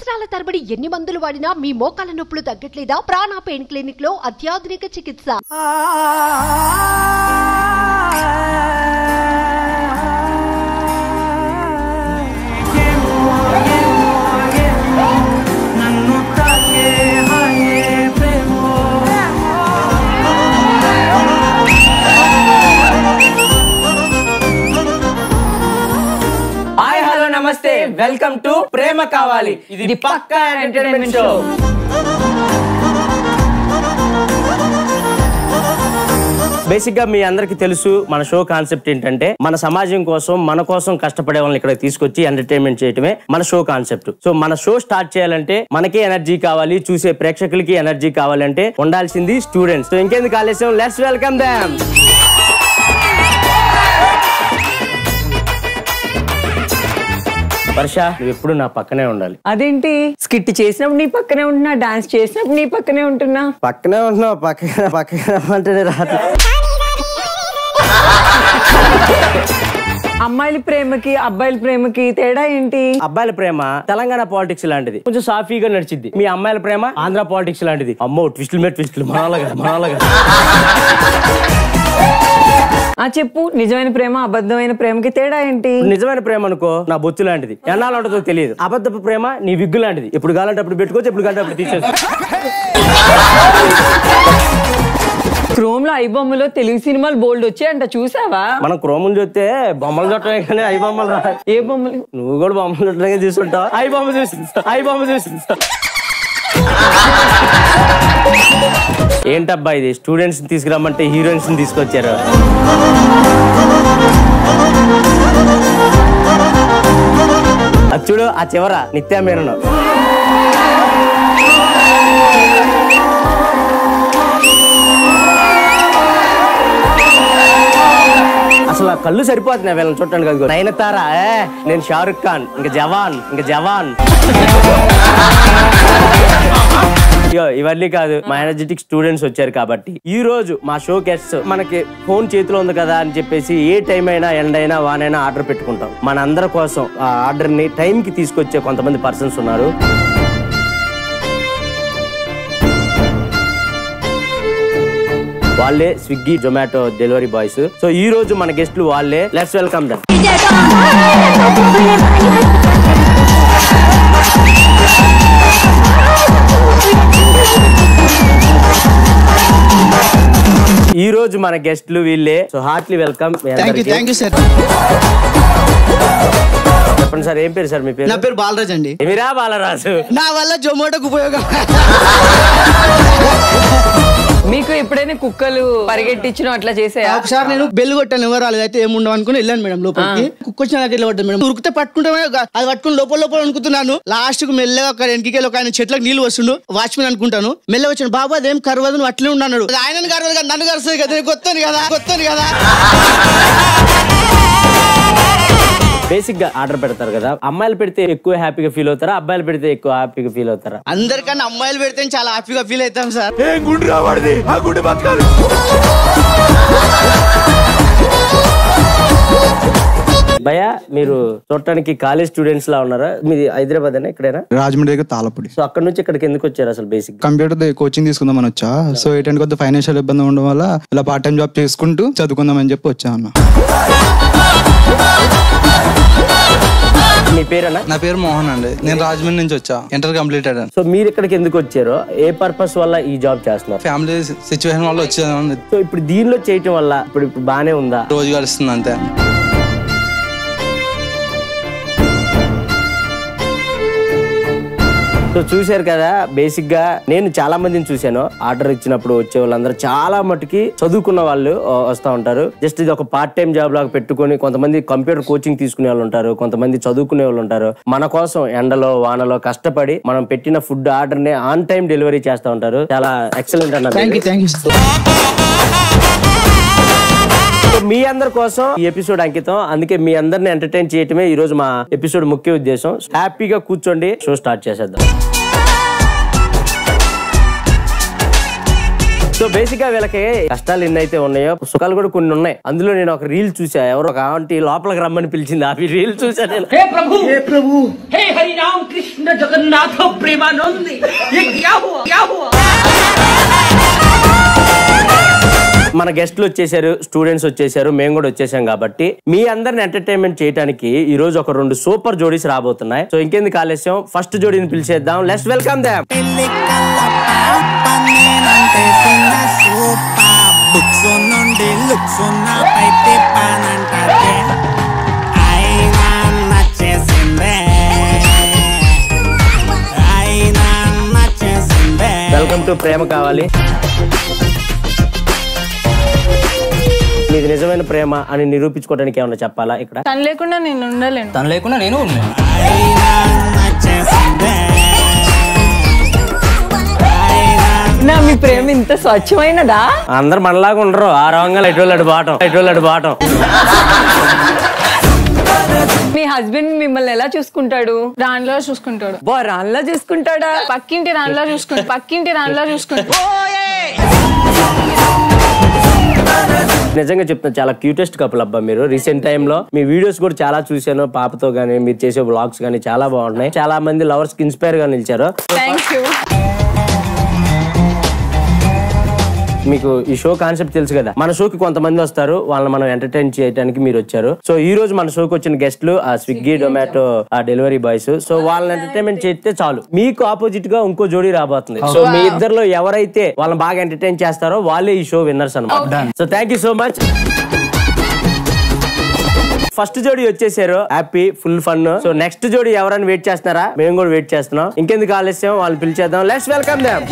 సంవత్సరాల తరబడి ఎన్ని మందులు వాడినా మీ మోకాల నొప్పులు తగ్గట్లేదా? ప్రాణ పెయిన్ క్లినిక్ లో అత్యాధునిక చికిత్స. నమస్తే, వెల్కమ్ టు ప్రేమ కావాలి. ఇది పక్కా ఎంటర్టైన్మెంట్ షో. బేసిక్ గా మీ అందరికి తెలుసు మన షో కాన్సెప్ట్ ఏంటంటే మన సమాజం కోసం మన కోసం కష్టపడే వాళ్ళని ఇక్కడ తీసుకొచ్చి ఎంటర్టైన్మెంట్ చేయటమే మన షో కాన్సెప్ట్. సో మన షో స్టార్ట్ చేయాలంటే మనకే ఎనర్జీ కావాలి, చూసే ప్రేక్షకులకి ఎనర్జీ కావాలంటే ఉండాల్సింది స్టూడెంట్స్. సో ఇంకెందుకు ఆలస్యం, లెట్స్ వెల్కమ్ దెమ్. వర్ష, నువ్వు ఎప్పుడు నా పక్కనే ఉండాలి. అదేంటి? స్కిట్ చేసినప్పుడు నీ పక్కనే ఉంటున్నా, డాన్స్ చేసినప్పుడు నీ పక్కనే ఉంటున్నా. పక్కనే ఉంటున్నావు, పక్కనే అంటే రాదు. అమ్మాయిల ప్రేమకి అబ్బాయిల ప్రేమకి తేడా ఏంటి? అబ్బాయిల ప్రేమ తెలంగాణ పాలిటిక్స్ లాంటిది, కొంచెం సాఫీగా నడిచిద్ది. మీ అమ్మాయిల ప్రేమ ఆంధ్ర పాలిటిక్స్ లాంటిది. అమ్మో, ట్విస్టులు మీద ట్విస్టులు, మనలాగా. చెప్పు, నిజమైన ప్రేమ అబద్ధమైన ప్రేమకి తేడా ఏంటి? నిజమైన ప్రేమ అనుకో నా బొచ్చు లాంటిది, ఎన్నాళ్ళు ఉంటుందో తెలియదు. అబద్ధపు ప్రేమ నీ విగ్గు లాంటిది, ఎప్పుడు కావాలంటే అప్పుడు పెట్టుకోవచ్చు, ఎప్పుడు కావాలంటే అప్పుడు తీసేసుకో. క్రోమ్ లో ఐ బొమ్మలో తెలుగు సినిమాలు బోల్డ్ వచ్చాయంట, చూసావా? మనం క్రోములు చూస్తే బొమ్మలు చుట్టమే కానీ ఐ బొమ్మలు రా. ఏ బొమ్మలు? నువ్వు కూడా బొమ్మలు చుట్టమే చూస్తుంటావు. ఐ బొమ్మ చూసి ఏంటబ్బా ఇది? స్టూడెంట్స్ తీసుకురమ్మంటే హీరోయిన్స్ తీసుకొచ్చారు. అది చూడు, ఆ చివర నిత్యా మీనన్. అసలు ఆ కళ్ళు సరిపోతున్నాయి వీళ్ళని చూడటానికి. అది నయనతార, నేను షారుఖ్ ఖాన్, ఇంకా జవాన్. ఇవన్నీ కాదు, మా ఎనర్జెటిక్ స్టూడెంట్స్ వచ్చారు కాబట్టి ఈ రోజు మా షో గెస్ట్స్. మనకి ఫోన్ చేతిలో ఉంది కదా అని చెప్పేసి ఏ టైం అయినా ఎండైనా వానైనా ఆర్డర్ పెట్టుకుంటాం. మన అందరి కోసం ఆ ఆర్డర్ ని టైం కి తీసుకొచ్చే కొంతమంది పర్సన్స్ ఉన్నారు. వాళ్ళే Swiggy Zomato delivery boys. So ఈ రోజు మన గెస్ట్లు వాళ్ళే. Let's welcome them. ఈ రోజు మన గెస్ట్లు వీళ్ళే. So heartly welcome. Thank you sir. చెప్పండి సార్, ఏం పేరు సార్ మీ పేరు? నా పేరు బాలరాజ్ అండి. మీరా బాలరాజు? నా వల్ల జొమాటోకు ఉపయోగం. మీకు ఎప్పుడైనా కుక్కలు పరిగెట్టించడం అట్లా చేసాయా? ఒకసారి నేను బెల్ కొట్టాను, ఎవరు రాలేదు. అయితే ఏముండవు అనుకుని వెళ్ళాను మేడం లోపలికి. కుక్క వచ్చిన దగ్గర పడ్డాను మేడం. ఉరికితే పట్టుకుంటే అది పట్టుకుని లోపల అనుకుంటున్నాను. లాస్ట్ కు మెల్లగా ఒక వెనకకి ఒక ఆయన చెట్లకు నీళ్లు వస్తుండు, వాచ్మెన్ అనుకుంటాను. మెల్లగా వచ్చాను, బాబు అదేం కరవదు, నువ్వు అట్లే ఉన్నాడు. ఆయనను కరవదు కదా, నన్ను కరుస్తుంది కదా, కొత్తని కదా. బేసిక్ గా ఆర్డర్ పెడతారు కదా, అమ్మాయిలు పెడితే ఎక్కువ హ్యాపీగా ఫీల్ అవుతారా, అబ్బాయిలు పెడితే ఎక్కువ హ్యాపీగా ఫీల్ అవుతారా? అందరికన్నా అమ్మాయిలు పెడితే చాలా హ్యాపీగా ఫీల్ అవుతాం సార్. భయ్యా, మీరు చూడటానికి కాలేజ్ స్టూడెంట్స్ లా ఉన్నారా? మీది హైదరాబాద్ అయినా ఎక్కడైనా? రాజమండ్రి దగ్గర తాళపూడి. సో అక్కడ నుంచి ఇక్కడికి ఎందుకు వచ్చారు అసలు? బేసిక్ కంప్యూటర్ కోచింగ్ తీసుకుందామని వచ్చా. సో ఏంటంటే కొద్దిగా ఫైనాన్షియల్ ఇబ్బంది ఉండడం వల్ల ఇలా పార్ట్ టైం జాబ్ చేసుకుంటూ చదువుకుందామని చెప్పి వచ్చా అన్న. మీ పేరేనా? నా పేరు మోహన్ అండి, నేను రాజమండ్రి నుంచి వచ్చా, ఇంటర్ కంప్లీటెడ్. సో మీరు ఇక్కడికి ఎందుకు వచ్చారో, ఏ పర్పస్ వల్ల ఈ జాబ్ చేస్తున్నారు? ఫ్యామిలీ సిచ్యువేషన్ వల్ల వచ్చాను. సో ఇప్పుడు దీనిలో చేయటం వల్ల ఇప్పుడు బానే ఉందా? రోజు గడుస్తుంది అంతే. సో చూశారు కదా, బేసిక్ గా నేను చాలా మందిని చూశాను. ఆర్డర్ ఇచ్చినప్పుడు వచ్చే వాళ్ళందరూ చాలా మటుకి చదువుకున్న వాళ్ళు వస్తూ ఉంటారు. జస్ట్ ఇది ఒక పార్ట్ టైం జాబ్ లాగా పెట్టుకుని, కొంతమంది కంప్యూటర్ కోచింగ్ తీసుకునే వాళ్ళు ఉంటారు, కొంతమంది చదువుకునే వాళ్ళు ఉంటారు. మన కోసం ఎండలో వానలో కష్టపడి మనం పెట్టిన ఫుడ్ ఆర్డర్ ని ఆన్ టైం డెలివరీ చేస్తూ ఉంటారు. చాలా ఎక్సలెంట్ అన్నారు. మీ అందరి కోసం ఈ ఎపిసోడ్ అంకితం. అందుకే మీ అందరిని ఎంటర్టైన్ చేయటమే ఈ రోజు మా ఎపిసోడ్ ముఖ్య ఉద్దేశం. హ్యాపీగా కూర్చోండి, షో స్టార్ట్ చేసేద్దాం. సో బేసిక్ గా వీళ్ళకి కష్టాలు ఎన్నైతే ఉన్నాయో సుఖాలు కూడా కొన్ని ఉన్నాయి. అందులో నేను ఒక రీల్ చూసా, ఎవరో ఒక ఆంటీ లోపలికి రమ్మని పిలిచింది. ఆ రీల్ చూసా నేను. हे प्रभु हे हरि राम कृष्ण कृष्ण जगन्नाथ प्रेमानंद ये क्या हुआ क्या हुआ మన గెస్ట్లు వచ్చేసారు, స్టూడెంట్స్ వచ్చేసారు, మేము కూడా వచ్చేసాం కాబట్టి మీ అందరిని ఎంటర్టైన్మెంట్ చేయడానికి ఈ రోజు ఒక 2 సూపర్ జోడీస్ రాబోతున్నాయి. సో ఇంకెందుకు ఆలస్యం, ఫస్ట్ జోడీని పిలిచేద్దాం. Let's welcome them. Welcome to Prema Kavali. ఇది నిజమైన ప్రేమ అని నిరూపించుకోవడానికి ఏమన్నా చెప్పాలా? ఇక్కడ తను లేకుండా నేను ఉండలేను. తను లేకుండా నేను ఉన్నాను. నా మీ ప్రేమ ఇంత స్వచ్ఛమైనదా? అందరు మనలాగా ఉండరు. ఆ రంగాలు ఎటువంటి బాటం. మీ హస్బెండ్ మిమ్మల్ని ఎలా చూసుకుంటాడు? రాన్లో చూసుకుంటాడు. రాన్లో చూసుకుంటాడా? పక్కింటి రాన్లో చూసుకుంటాడు. నిజంగా చెప్తున్నా, చాలా క్యూటెస్ట్ కపుల్ అబ్బా మీరు. రీసెంట్ టైమ్ లో మీ వీడియోస్ కూడా చాలా చూసాను. పాపతో గానీ మీరు చేసే వ్లాగ్స్ గానీ చాలా బాగున్నాయి. చాలా మంది లవర్స్ కి ఇన్స్పైర్ గా నిలిచారు. Thank you. మీకు ఈ షో కాన్సెప్ట్ తెలుసు కదా. మన షోకి కొంతమంది వస్తారు, వాళ్ళని మనం ఎంటర్టైన్ చేయడానికి మీరు వచ్చారు. సో ఈ రోజు మన షోకి వచ్చిన గెస్ట్లు ఆ స్విగ్గీ జొమాటో ఆ డెలివరీ బాయ్స్. సో వాళ్ళని ఎంటర్టైన్మెంట్ చేస్తే చాలు. మీకు ఆపోజిట్ గా ఇంకో జోడీ రాబోతుంది. సో మీ ఇద్దరిలో ఎవరైతే వాళ్ళని బాగా ఎంటర్టైన్ చేస్తారో వాళ్ళే ఈ షో విన్నర్స్ అన్నమాట. So thank you so much. First జోడీ వచ్చేసారు, happy full fun. So next జోడీ ఎవరైనా వెయిట్ చేస్తున్నారా? మేము కూడా వెయిట్ చేస్తున్నాం. ఇంకెందుకు ఆలస్యం, వాళ్ళని పిలిచేద్దాం. Let's welcome them.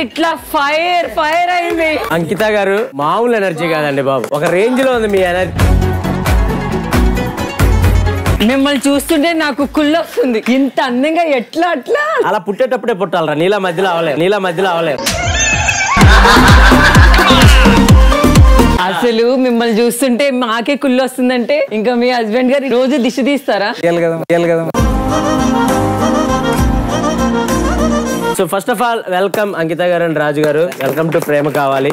ఇట్లా ఫైర్ అయింది. అంకిత గారు మామూలు ఎనర్జీ కాదండి బాబు, ఒక రేంజ్ లో ఉంది మీ ఎనర్జీ. మిమ్మల్ని చూస్తుంటే నాకు కుళ్ళు వస్తుంది. ఇంత అందంగా ఎట్లా అలా పుట్టేటప్పుడే పుట్టాలరా, నీలా మధ్యలో అవలేదు. అసలు మిమ్మల్ని చూస్తుంటే మాకే కుళ్ళు వస్తుందంటే ఇంకా మీ హస్బెండ్ గారు రోజు దిష్టి తీస్తారా? So first of all welcome Ankita గారు అండ్ రాజు గారు. వెల్కమ్ టు ప్రేమ కావాలి.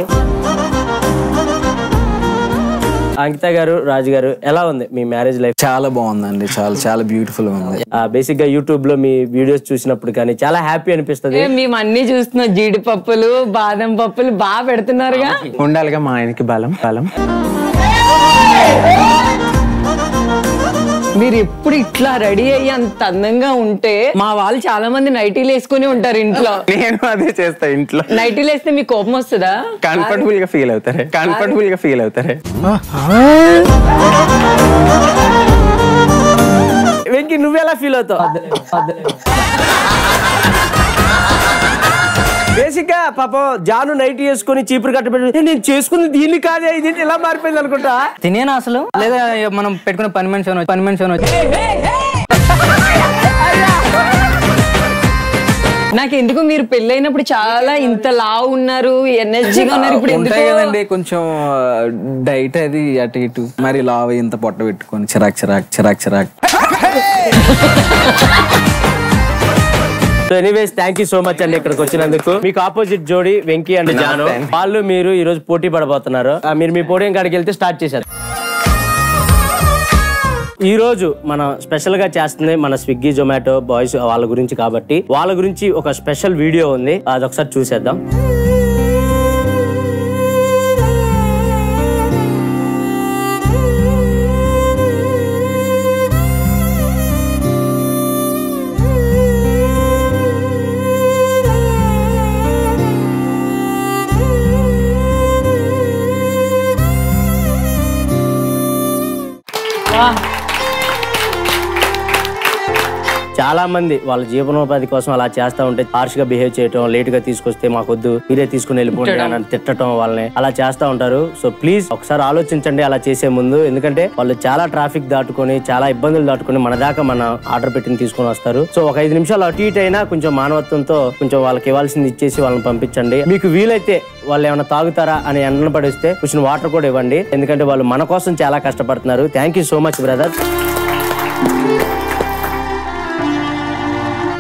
అంకిత గారు, రాజు గారు, ఎలా ఉంది మీ మ్యారేజ్ లైఫ్? చాలా బాగుందండి. చాలా బ్యూటిఫుల్ ఉంది. బేసిక్ గా యూట్యూబ్ లో మీ వీడియోస్ చూసినప్పుడు కానీ చాలా హ్యాపీ అనిపిస్తుంది. మేము అన్ని చూస్తున్నాం, జీడిపప్పులు బాదం పప్పులు బాగా పెడుతున్నారుగా. ఉండాలిగా మా ఆయనకి బలం. మీరు ఎప్పుడు ఇట్లా రెడీ అయ్యి అంత అందంగా ఉంటే మా వాళ్ళు చాలా మంది నైటీలు వేసుకుని ఉంటారు ఇంట్లో. నేను అదే చేస్తా ఇంట్లో. నైటీలు వేస్తే మీకు కోపం వస్తుందా? కంఫర్టబుల్ గా ఫీల్ అవుతారే. వెంకీ నువ్వెలా ఫీల్ అవుతావు? బేసిక్ గా పాపం జాను నైట్ వేసుకుని చీపురు కట్టబెట్టి నేను చేసుకుని దీన్ని కాదే, ఇది ఇలా మారిపోయింది అనుకుంటా. తినేనా అసలు? లేదా మనం పెట్టుకున్న పని మనిషి వచ్చి నాకు ఎందుకు మీరు పెళ్ళైనప్పుడు చాలా ఇంత లావు ఉన్నారు, ఎనర్జీగా ఉన్నారు. ఇప్పుడు ఉంటాయి కదండి కొంచెం డైట్ అది అటు ఇటు, మరి లావు ఇంత పొట్ట పెట్టుకొని చిరాక్. So anyways thank you so much అండి ఇక్కడికి వచ్చినందుకు. మీకు ఆపోజిట్ జోడీ వెంకీ అండ్ జాను, వాళ్ళు మీరు ఈ రోజు పోటీ పడబోతున్నారు. మీరు మీ పోడియం కాడికి వెళ్తే స్టార్ట్ చేశారు. ఈ రోజు మనం స్పెషల్ గా చేస్తుంది మన స్విగ్గీ జొమాటో బాయ్స్ వాళ్ళ గురించి కాబట్టి వాళ్ళ గురించి ఒక స్పెషల్ వీడియో ఉంది, అదొకసారి చూసేద్దాం. చాలా మంది వాళ్ళ జీవనోపాధి కోసం అలా చేస్తా ఉంటే హార్ష్ గా బిహేవ్ చేయటం, లేట్ గా తీసుకొస్తే మాకొద్దు మీరే తీసుకుని వెళ్ళిపోండి అని తిట్టడం, వాళ్ళని అలా చేస్తా ఉంటారు. సో ప్లీజ్ ఒకసారి ఆలోచించండి అలా చేసే ముందు. ఎందుకంటే వాళ్ళు చాలా ట్రాఫిక్ దాటుకొని చాలా ఇబ్బందులు దాటుకొని మన దాకా మన ఆర్డర్ పెట్టిన తీసుకుని వస్తారు. సో ఒక 5 నిమిషాలు అటు ఇటు అయినా కొంచెం మానవత్వంతో కొంచెం వాళ్ళకి ఇవ్వాల్సింది ఇచ్చేసి వాళ్ళని పంపించండి. మీకు వీలైతే వాళ్ళు ఏమైనా తాగుతారా అని ఎండన పడిస్తే కొంచెం వాటర్ కూడా ఇవ్వండి. ఎందుకంటే వాళ్ళు మన కోసం చాలా కష్టపడుతున్నారు. Thank you so much brother.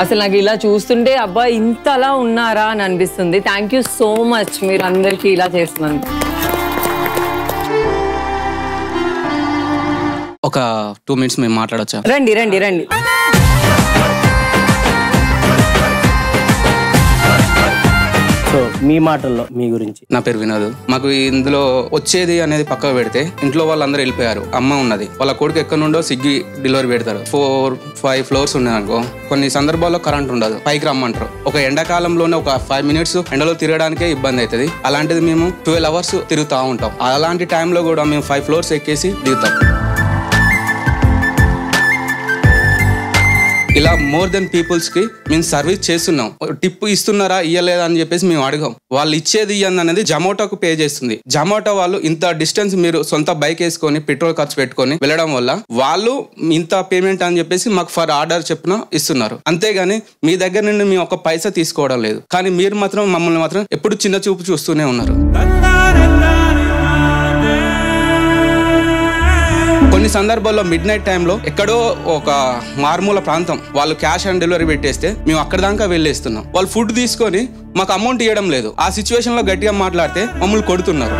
అసలు నాకు ఇలా చూస్తుంటే అబ్బా ఇంతలా ఉన్నారా అని అనిపిస్తుంది. థ్యాంక్ యూ సో మచ్ మీరు అందరికీ ఇలా చేస్తున్నందుకు. ఒక 2 minutes మేము మాట్లాడొచ్చా? రండి రండి రండి. సో మీ మాటల్లో మీ గురించి. నా పేరు వినోద్. మాకు ఇందులో వచ్చేది అనేది పక్కకు పెడితే ఇంట్లో వాళ్ళందరూ వెళ్ళిపోయారు. అమ్మ ఉన్నది, వాళ్ళ కొడుకు ఎక్కడి నుండో స్విగ్గీ డెలివరీ పెడతారు. 4-5 floors ఉన్నాయి అనుకో, కొన్ని సందర్భాల్లో కరెంట్ ఉండదు, పైకి రమ్మంటారు. ఒక ఎండాకాలంలోనే ఒక 5 minutes ఎండలో తిరగడానికే ఇబ్బంది అవుతుంది. అలాంటిది మేము 12 hours తిరుగుతూ ఉంటాం. అలాంటి టైంలో కూడా మేము 5 floors ఎక్కేసి దిగుతాం. ఇలా మోర్ దెన్ పీపుల్స్ కి మేము సర్వీస్ చేస్తున్నాం. టిప్ ఇస్తున్నారా ఇయ్యలేదా అని చెప్పేసి మేము అడగం. వాళ్ళు ఇచ్చేది ఇయ్యంది అనేది జొమాటోకు పే చేస్తుంది. జొమాటో వాళ్ళు ఇంత డిస్టెన్స్ మీరు సొంత బైక్ వేసుకొని పెట్రోల్ ఖర్చు పెట్టుకొని వెళ్ళడం వల్ల వాళ్ళు ఇంత పేమెంట్ అని చెప్పేసి మాకు ఫర్ ఆర్డర్ చెప్పిన ఇస్తున్నారు. అంతేగాని మీ దగ్గర నుండి మేము ఒక పైసా తీసుకోవడం లేదు. కానీ మీరు మాత్రం మమ్మల్ని మాత్రం ఎప్పుడు చిన్న చూపు చూస్తూనే ఉన్నారు. కొన్ని సందర్భాల్లో మిడ్ నైట్ టైంలో ఎక్కడో ఒక మారుమూల ప్రాంతం వాళ్ళు క్యాష్ ఆన్ డెలివరీ పెట్టేస్తే మేము అక్కడ దాకా వెళ్ళేస్తున్నాం. వాళ్ళు ఫుడ్ తీసుకొని మాకు అమౌంట్ ఇవ్వడం లేదు. ఆ సిచ్యువేషన్ లో గట్టిగా మాట్లాడితే మమ్మల్ని కొడుతున్నారు.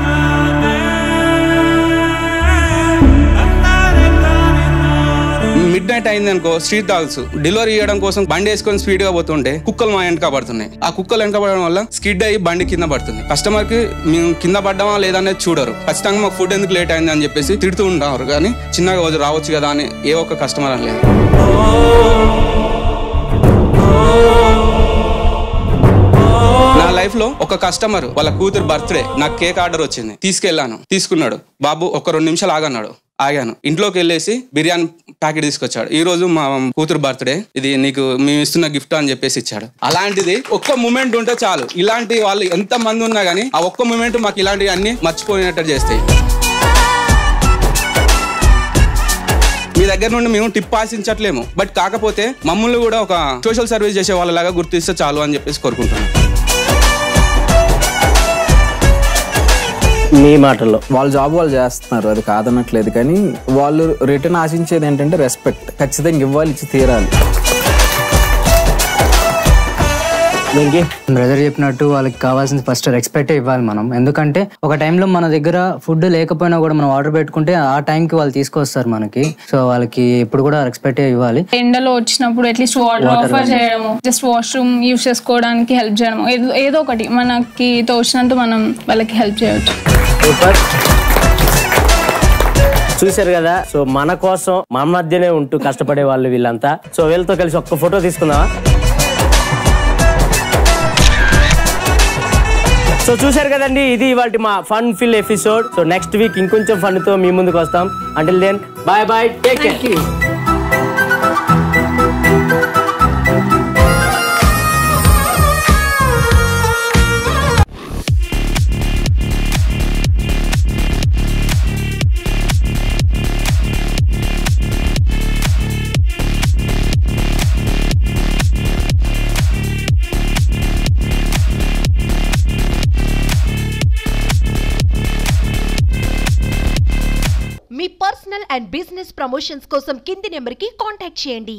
మిడ్ నైట్ అయింది అనుకో, స్ట్రీట్ డాగ్స్ డెలివరీ ఇవ్వడం కోసం బండి వేసుకొని స్పీడ్ గా పోతుంటే కుక్కలు మా వెనక పడుతున్నాయి. ఆ కుక్కలు వెనక పడడం వల్ల స్కిడ్ అయ్యి బండి కింద పడుతుంది. కస్టమర్ కి మేము కింద పడ్డామా లేదా అనేది చూడరు. ఖచ్చితంగా మాకు ఫుడ్ ఎందుకు లేట్ అయింది అని చెప్పేసి తిడుతూ ఉంటారు. కానీ చిన్నగా రావచ్చు కదా అని ఏ ఒక్క కస్టమర్ అని లేదు. నా లైఫ్ లో ఒక కస్టమర్ వాళ్ళ కూతురు బర్త్డే నాకు కేక్ ఆర్డర్ వచ్చింది. తీసుకెళ్లాను, తీసుకున్నాడు. బాబు ఒక 2 నిమిషాలు ఆగన్నాడు. ఆగాను. ఇంట్లోకి వెళ్ళేసి బిర్యానీ ప్యాకెట్ తీసుకొచ్చాడు. ఈ రోజు మా కూతురు బర్త్డే, ఇది నీకు మేము ఇస్తున్న గిఫ్ట్ అని చెప్పేసి ఇచ్చాడు. అలాంటిది ఒక్క మూమెంట్ ఉంటే చాలు. ఇలాంటి వాళ్ళు ఎంత మంది ఉన్నా గానీ ఆ ఒక్క మూమెంట్ మాకు ఇలాంటివి అన్ని మర్చిపోయినట్టు చేస్తాయి. మీ దగ్గర నుండి మేము టిప్ ఆశించట్లేము, బట్ కాకపోతే మమ్మల్ని కూడా ఒక సోషల్ సర్వీస్ చేసే వాళ్ళలాగా గుర్తిస్తే చాలు అని చెప్పేసి కోరుకుంటున్నాను. మీ మాటల్లో. వాళ్ళ జాబ్ వాళ్ళు చేస్తున్నారు, అది కాదనట్లేదు. కానీ వాళ్ళు రిటర్న్ ఆశించేది ఏంటంటే రెస్పెక్ట్. ఖచ్చితంగా ఇవ్వాలి, ఇచ్చి తీరాలి. బ్రదర్ చెప్పినట్టు వాళ్ళకి కావాల్సింది ఫస్ట్ రెస్పెక్ట్ ఇవ్వాలి మనం. ఎందుకంటే ఒక టైంలో మన దగ్గర ఫుడ్ లేకపోయినా కూడా మనం ఆర్డర్ పెట్టుకుంటే ఆ టైంకి వాళ్ళు తీసుకొస్తారు మనకి. సో వాళ్ళకి ఎప్పుడు కూడా రెస్పెక్ట్ ఇవ్వాలి. ఎండలో వచ్చినప్పుడు అట్లీస్ట్ వాటర్ ఆఫర్ చేయడము, జస్ట్ వాష్రూమ్ యూజ్ చేసుకోవడానికి హెల్ప్ చేయడము, ఏదో ఒకటి మనకి తోచినంత మనం వాళ్ళకి హెల్ప్ చేయవచ్చు. చూశారు కదా. సో మన కోసం మన మధ్యనే ఉంటూ కష్టపడే వాళ్ళు వీళ్ళంతా. సో వీళ్ళతో కలిసి ఒక్క ఫోటో తీసుకుందామా? సో చూశారు కదండి, ఇది ఇవాళ మా fun fill episode. So next week ఇంకొంచెం ఫన్ తో మీ ముందుకు వస్తాం. Until then bye bye, take care. మీ పర్సనల్ అండ్ బిజినెస్ ప్రమోషన్స్ కోసం కింది నెంబర్కి కాంటాక్ట్ చేయండి.